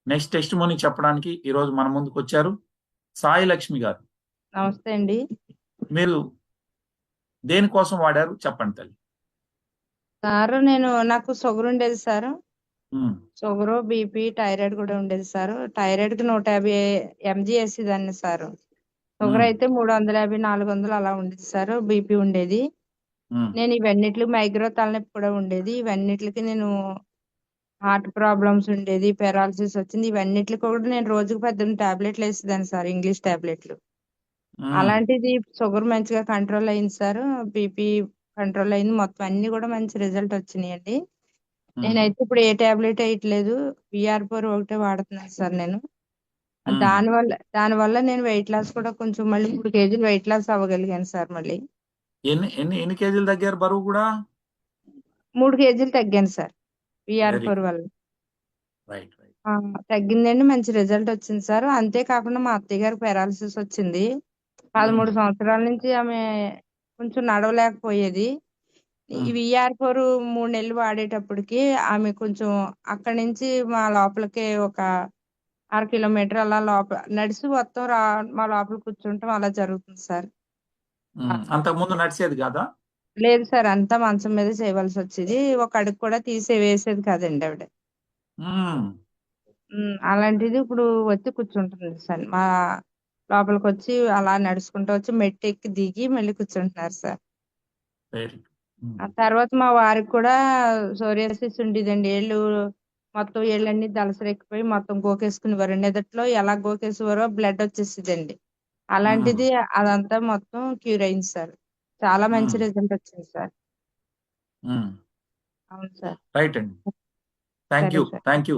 Next test మోని చెప్పడానికి ఈరోజు మన ముందుకు వచ్చారు సాయి లక్ష్మి గారు. నమస్తే అండి. మీరు దేనికోసం వాడారు చెప్పండి తల్లి. సారు నాకు షుగర్ ఉండేది sir. Um, sugar, BP, thyroid కూడా ఉండేది సారు. థైరాయిడ్‌కి 150 ఎంజీ ఏసేదాన్ని సారు. షుగర్ ఉమ్, అయితే 350, 400 అలా ఉండేది సారు. బీపీ ఉండేది. ఉమ్, నేను ఇవన్నిట్లికి మైగ్రో తలనొప్పి కూడా ఉండేది. ఇవన్నిట్లికి నేను హార్ట్ ప్రాబ్లమ్స్ ఉండేది. పారాలిసిస్ వచ్చింది. ఇవన్నిట్లికి కూడా నేను రోజుకి 18 టాబ్లెట్లు ఏసేదాన్ని సార్, ఇంగ్లీష్ టాబ్లెట్లు. ఉమ్, అలాంటిది షుగర్ మంచిగా కంట్రోల్ అయింది సారు. బీపీ కంట్రోల్ అయింది. మొత్తం అన్నీ కూడా మంచి రిజల్ట్ వచ్చినాయండి. ఉమ్, నేనైతే ఇప్పుడు ఏ టాబ్లెట్ ఎయట్లేదు. విఆర్4 ఒకటే వాడుతున్నాను సార్ నేను. ఉమ్. దానివల్ల నేను వెయిట్ లాస్ కూడా కొంచెం మళ్ళీ 3 కేజీలు వెయిట్ లాస్ అవ్వగలిగాను సార్ మళ్ళీ. ఎన్ని ఎన్ని ఎన్ని కేజీలు తగ్గారు బరువు కూడా? 3 కేజీలు తగ్గాను సార్ వెరీ విఆర్4 గుడ్. వల్ల. Right right. ఆ! తగ్గిందండి. మంచి రిజల్ట్ వచ్చింది సార్. అంతే కాకుండా మా అత్తయ్య గారికి పారాలిసిస్ వచ్చింది. 13 సంవత్సరాల నుంచి ఆమె కొంచెం నడవలేకపోయేది. ఈ విఆర్4 3 నెలలు వాడేటప్పటికి ఆమె కొంచెం అక్కడి నుంచి మా లోపలికి ఒక అర కిలోమీటర్ అలా నడిచి మొత్తం మా లోపల కూర్చుంటాం అలా జరుగుతుంది సార్. ఆ! అంతకు ముందు నడిచేది కాదా? లేదు సార్, అంతా మంచం మీద చేయవలసి వచ్చేది. ఒక అడుగు కూడా తీసి వేసేది కాదండి ఆవిడ. ఉమ్, అలాంటిది ఇప్పుడు వచ్చి కూర్చుంటుంది సార్. లోపలికొచ్చి అలా నడుచుకుంటూ వచ్చి మెట్టు ఎక్కి దిగి మళ్ళీ కూర్చుంటున్నారు సార్. వెరీ ఆ గుడ్. తర్వాత మా వారికి కూడా సోరియాసిస్ ఉండేదండి. మొత్తం ఏళ్ళన్నీ దళసరెక్కిపోయి మొత్తం గోకేసుకునేవారు. నిదట్లో ఎలా గోకేసేవారో బ్లడ్ వచ్చేసేదండి. అలాంటిది అదంతా మొత్తం క్యూర్ అయింది సార్. చాలా మంచి రిజల్ట్ వచ్చింది సార్. అవును సార్. రైట్ అండి. థ్యాంక్ సరే యూ సార్. Thank you.